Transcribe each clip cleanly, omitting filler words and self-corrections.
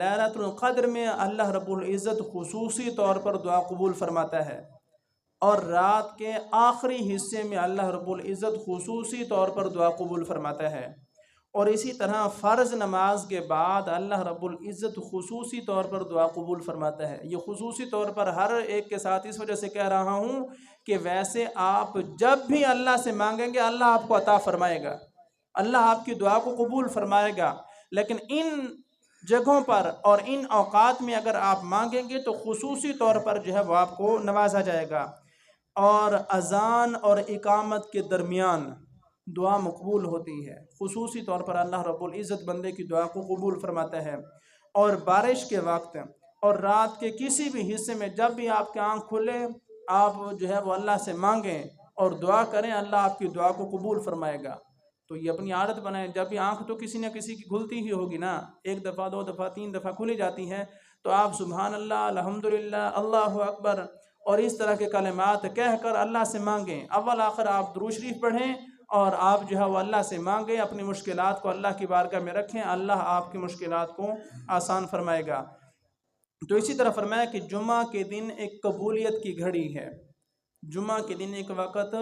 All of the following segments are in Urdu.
لیلۃ القدر میں اللہ رب العزت خصوصی طور پر دعا قبول فرماتا ہے، اور رات کے آخری حصے میں اللہ رب العزت خصوصی طور پر دعا قبول فرماتا ہے، اور اسی طرح فرض نماز کے بعد اللہ رب العزت خصوصی طور پر دعا قبول فرماتا ہے۔ یہ خصوصی طور پر ہر ایک کے ساتھ اس وجہ سے کہہ رہا ہوں کہ ویسے آپ جب بھی اللہ سے مانگیں گے اللہ آپ کو عطا فرمائے گا، اللہ آپ کی دعا کو قبول فرمائے گا، لیکن ان جگہوں پر اور ان اوقات میں اگر آپ مانگیں گے تو خصوصی طور پر جو ہے وہ آپ کو نوازا جائے گا۔ اور اذان اور اقامت کے درمیان دعا مقبول ہوتی ہے، خصوصی طور پر اللہ رب العزت بندے کی دعا کو قبول فرماتا ہے۔ اور بارش کے وقت اور رات کے کسی بھی حصے میں جب بھی آپ کی آنکھ کھلے آپ جو ہے وہ اللہ سے مانگیں اور دعا کریں، اللہ آپ کی دعا کو قبول فرمائے گا۔ تو یہ اپنی عادت بنائیں، جب بھی آنکھ تو کسی نہ کسی کی کھلتی ہی ہوگی نا، ایک دفعہ، دو دفعہ، تین دفعہ کھلی جاتی ہے، تو آپ سبحان اللہ، الحمدللہ، اللہ اکبر اور اس طرح کے کلمات کہہ کر اللہ سے مانگیں۔ اول آخر آپ درود شریف پڑھیں اور آپ جو ہے وہ اللہ سے مانگیں، اپنی مشکلات کو اللہ کی بارگاہ میں رکھیں، اللہ آپ کی مشکلات کو آسان فرمائے گا۔ تو اسی طرح فرمایا کہ جمعہ کے دن ایک قبولیت کی گھڑی ہے، جمعہ کے دن ایک وقت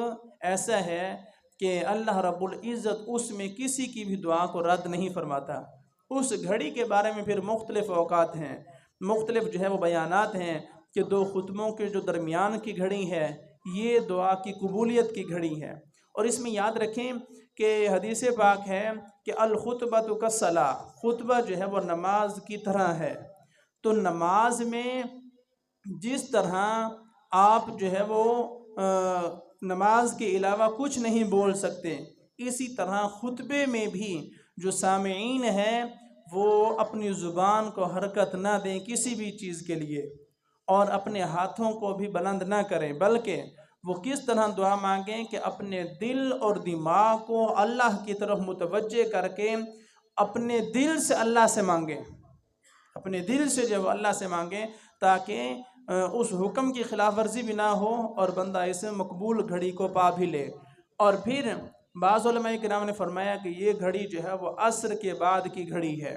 ایسا ہے کہ اللہ رب العزت اس میں کسی کی بھی دعا کو رد نہیں فرماتا۔ اس گھڑی کے بارے میں پھر مختلف اوقات ہیں، مختلف جو ہے وہ بیانات ہیں کہ دو خطبوں کے جو درمیان کی گھڑی ہے یہ دعا کی قبولیت کی گھڑی ہے۔ اور اس میں یاد رکھیں کہ حدیث پاک ہے کہ الخطبۃ کالصلاۃ، خطبہ جو ہے وہ نماز کی طرح ہے۔ تو نماز میں جس طرح آپ جو ہے وہ نماز کے علاوہ کچھ نہیں بول سکتے، اسی طرح خطبے میں بھی جو سامعین ہیں وہ اپنی زبان کو حرکت نہ دیں کسی بھی چیز کے لیے، اور اپنے ہاتھوں کو بھی بلند نہ کریں، بلکہ وہ کس طرح دعا مانگیں کہ اپنے دل اور دماغ کو اللہ کی طرف متوجہ کر کے اپنے دل سے اللہ سے مانگیں، اپنے دل سے جو اللہ سے مانگیں، تاکہ اس حکم کی خلاف ورزی بھی نہ ہو اور بندہ اس مقبول گھڑی کو پا بھی لے۔ اور پھر بعض علماء کرام نے فرمایا کہ یہ گھڑی جو ہے وہ عصر کے بعد کی گھڑی ہے،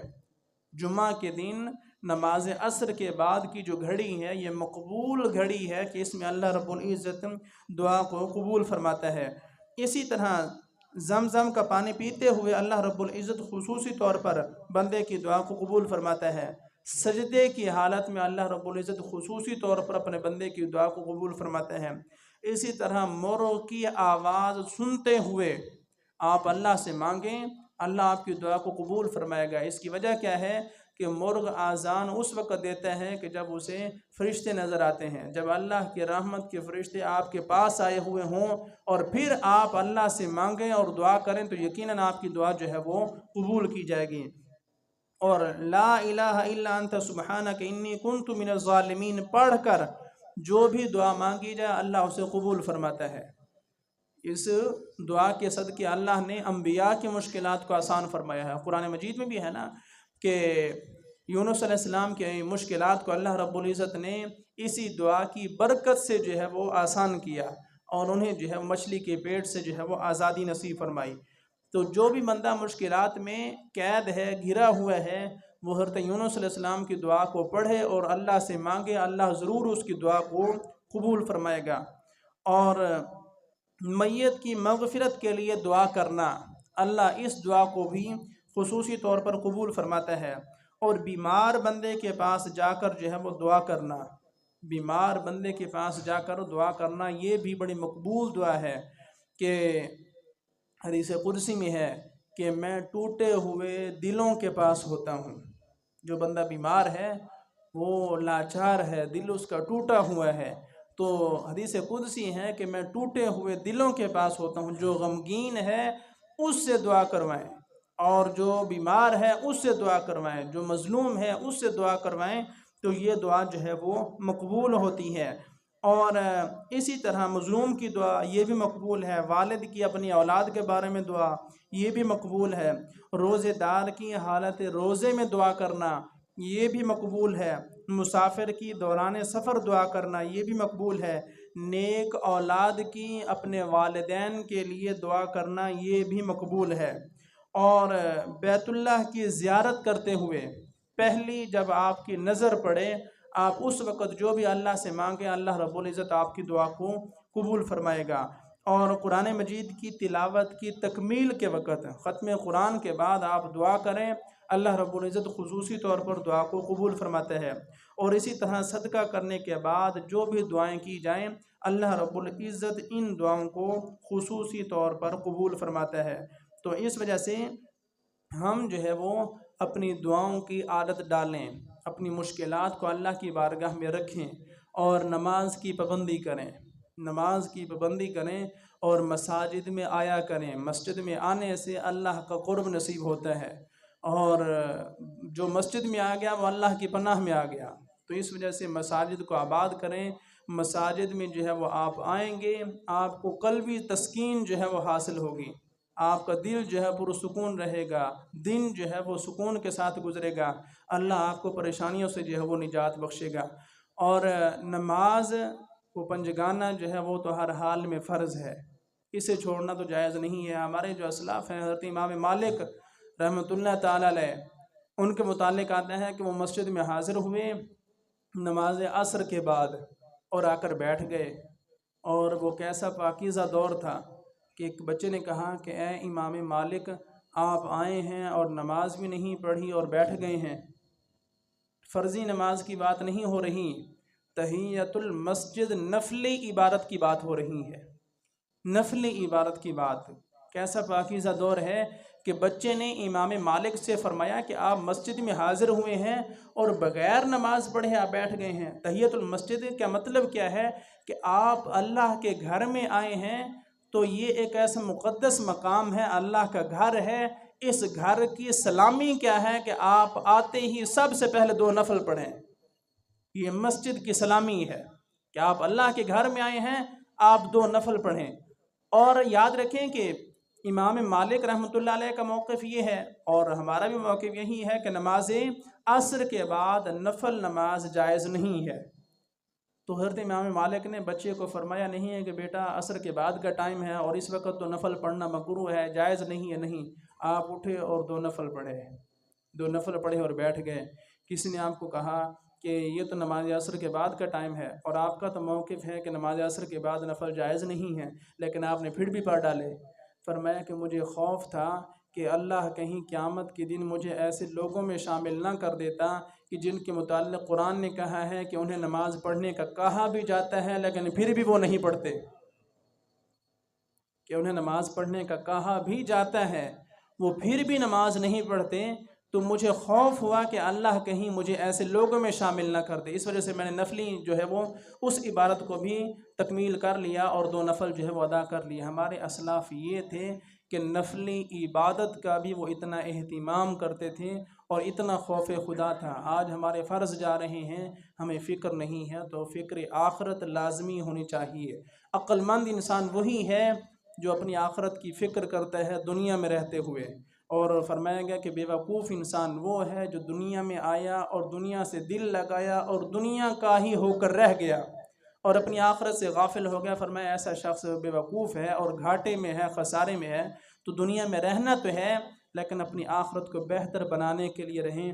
جمعہ کے دن نماز عصر کے بعد کی جو گھڑی ہے یہ مقبول گھڑی ہے کہ اس میں اللہ رب العزت دعا کو قبول فرماتا ہے۔ اسی طرح زمزم کا پانی پیتے ہوئے اللہ رب العزت خصوصی طور پر بندے کی دعا کو قبول فرماتا ہے۔ سجدے کی حالت میں اللہ رب العزت خصوصی طور پر اپنے بندے کی دعا کو قبول فرماتا ہے۔ اسی طرح مرغ کی آواز سنتے ہوئے آپ اللہ سے مانگیں، اللہ آپ کی دعا کو قبول فرمائے گا۔ اس کی وجہ کیا ہے کہ مرغ آذان اس وقت دیتا ہے کہ جب اسے فرشتے نظر آتے ہیں، جب اللہ کی رحمت کے فرشتے آپ کے پاس آئے ہوئے ہوں اور پھر آپ اللہ سے مانگیں اور دعا کریں تو یقیناً آپ کی دعا جو ہے وہ قبول کی جائے گی۔ اور لا الہ الا انت سبحانک انی کنت من الظالمین پڑھ کر جو بھی دعا مانگی جائے اللہ اسے قبول فرماتا ہے۔ اس دعا کے صدقے اللہ نے انبیاء کی مشکلات کو آسان فرمایا ہے۔ قرآن مجید میں بھی ہے نا کہ یونس علیہ السلام کے مشکلات کو اللہ رب العزت نے اسی دعا کی برکت سے جو ہے وہ آسان کیا، اور انہیں جو ہے مچھلی کے پیٹ سے جو ہے وہ آزادی نصیب فرمائی۔ تو جو بھی بندہ مشکلات میں قید ہے، گھرا ہوا ہے، وہ حضرت یونس علیہ السلام کی دعا کو پڑھے اور اللہ سے مانگے، اللہ ضرور اس کی دعا کو قبول فرمائے گا۔ اور میت کی مغفرت کے لیے دعا کرنا، اللہ اس دعا کو بھی خصوصی طور پر قبول فرماتا ہے۔ اور بیمار بندے کے پاس جا کر جو ہے وہ دعا کرنا، بیمار بندے کے پاس جا کر دعا کرنا یہ بھی بڑی مقبول دعا ہے کہ حدیث قدسی میں ہے کہ میں ٹوٹے ہوئے دلوں کے پاس ہوتا ہوں۔ جو بندہ بیمار ہے وہ لاچار ہے، دل اس کا ٹوٹا ہوا ہے، تو حدیث قدسی ہے کہ میں ٹوٹے ہوئے دلوں کے پاس ہوتا ہوں، جو غمگین ہے اس سے دعا کروائیں، اور جو بیمار ہے اس سے دعا کروائیں، جو مظلوم ہے اس سے دعا کروائیں، تو یہ دعا جو ہے وہ مقبول ہوتی ہے۔ اور اسی طرح مظلوم کی دعا یہ بھی مقبول ہے، والد کی اپنی اولاد کے بارے میں دعا یہ بھی مقبول ہے، روزے دار کی حالت روزے میں دعا کرنا یہ بھی مقبول ہے، مسافر کی دوران سفر دعا کرنا یہ بھی مقبول ہے، نیک اولاد کی اپنے والدین کے لیے دعا کرنا یہ بھی مقبول ہے۔ اور بیت اللہ کی زیارت کرتے ہوئے پہلی جب آپ کی نظر پڑے آپ اس وقت جو بھی اللہ سے مانگیں اللہ رب العزت آپ کی دعا کو قبول فرمائے گا۔ اور قرآن مجید کی تلاوت کی تکمیل کے وقت ختم قرآن کے بعد آپ دعا کریں اللہ رب العزت خصوصی طور پر دعا کو قبول فرماتا ہے۔ اور اسی طرح صدقہ کرنے کے بعد جو بھی دعائیں کی جائیں اللہ رب العزت ان دعاؤں کو خصوصی طور پر قبول فرماتا ہے۔ تو اس وجہ سے ہم جو ہے وہ اپنی دعاؤں کی عادت ڈالیں، اپنی مشکلات کو اللہ کی بارگاہ میں رکھیں اور نماز کی پابندی کریں، نماز کی پابندی کریں اور مساجد میں آیا کریں۔ مسجد میں آنے سے اللہ کا قرب نصیب ہوتا ہے، اور جو مسجد میں آ گیا وہ اللہ کی پناہ میں آ گیا۔ تو اس وجہ سے مساجد کو آباد کریں، مساجد میں جو ہے وہ آپ آئیں گے آپ کو قلبی تسکین جو ہے وہ حاصل ہوگی، آپ کا دل جو ہے پرسکون رہے گا، دن جو ہے وہ سکون کے ساتھ گزرے گا، اللہ آپ کو پریشانیوں سے جو ہے وہ نجات بخشے گا۔ اور نماز وہ پنجگانہ جو ہے وہ تو ہر حال میں فرض ہے، اسے چھوڑنا تو جائز نہیں ہے۔ ہمارے جو اسلاف ہیں حضرت امام مالک رحمۃ اللہ تعالی علیہ، ان کے متعلق آتا ہے کہ وہ مسجد میں حاضر ہوئے نماز عصر کے بعد اور آ کر بیٹھ گئے، اور وہ کیسا پاکیزہ دور تھا کہ ایک بچے نے کہا کہ اے امام مالک آپ آئے ہیں اور نماز بھی نہیں پڑھی اور بیٹھ گئے ہیں، فرضی نماز کی بات نہیں ہو رہی، تحیت المسجد نفلی عبادت کی بات ہو رہی ہے، نفلی عبادت کی بات۔ کیسا پاکیزہ دور ہے کہ بچے نے امام مالک سے فرمایا کہ آپ مسجد میں حاضر ہوئے ہیں اور بغیر نماز پڑھے آپ بیٹھ گئے ہیں۔ تحیت المسجد کا مطلب کیا ہے کہ آپ اللہ کے گھر میں آئے ہیں تو یہ ایک ایسا مقدس مقام ہے، اللہ کا گھر ہے، اس گھر کی سلامی کیا ہے کہ آپ آتے ہی سب سے پہلے 2 نفل پڑھیں، یہ مسجد کی سلامی ہے کہ آپ اللہ کے گھر میں آئے ہیں آپ 2 نفل پڑھیں۔ اور یاد رکھیں کہ امام مالک رحمۃ اللہ علیہ کا موقف یہ ہے اور ہمارا بھی موقف یہی ہے کہ نماز عصر کے بعد نفل نماز جائز نہیں ہے۔ تو حضرت امام مالک نے بچے کو فرمایا نہیں ہے کہ بیٹا عصر کے بعد کا ٹائم ہے اور اس وقت تو نفل پڑھنا مکروہ ہے، جائز نہیں ہے، نہیں، آپ اٹھے اور 2 نفل پڑھے، 2 نفل پڑھے اور بیٹھ گئے۔ کسی نے آپ کو کہا کہ یہ تو نماز عصر کے بعد کا ٹائم ہے اور آپ کا تو موقف ہے کہ نماز عصر کے بعد نفل جائز نہیں ہے، لیکن آپ نے پھر بھی پڑھ ڈالے۔ فرمایا کہ مجھے خوف تھا کہ اللہ کہیں قیامت کے دن مجھے ایسے لوگوں میں شامل نہ کر دیتا کہ جن کے متعلق قرآن نے کہا ہے کہ انہیں نماز پڑھنے کا کہا بھی جاتا ہے لیکن پھر بھی وہ نہیں پڑھتے، کہ انہیں نماز پڑھنے کا کہا بھی جاتا ہے وہ پھر بھی نماز نہیں پڑھتے۔ تو مجھے خوف ہوا کہ اللہ کہیں مجھے ایسے لوگوں میں شامل نہ کر دے، اس وجہ سے میں نے نفلی جو ہے وہ اس عبادت کو بھی تکمیل کر لیا اور 2 نفل جو ہے وہ ادا کر لیا۔ ہمارے اسلاف یہ تھے کہ نفلی عبادت کا بھی وہ اتنا اہتمام کرتے تھے اور اتنا خوف خدا تھا۔ آج ہمارے فرض جا رہے ہیں ہمیں فکر نہیں ہے، تو فکر آخرت لازمی ہونی چاہیے۔ عقل مند انسان وہی ہے جو اپنی آخرت کی فکر کرتا ہے دنیا میں رہتے ہوئے، اور فرمایا گیا کہ بے وقوف انسان وہ ہے جو دنیا میں آیا اور دنیا سے دل لگایا اور دنیا کا ہی ہو کر رہ گیا اور اپنی آخرت سے غافل ہو گیا۔ فرمایا ایسا شخص بے وقوف ہے اور گھاٹے میں ہے، خسارے میں ہے۔ تو دنیا میں رہنا تو ہے لیکن اپنی آخرت کو بہتر بنانے کے لیے رہیں۔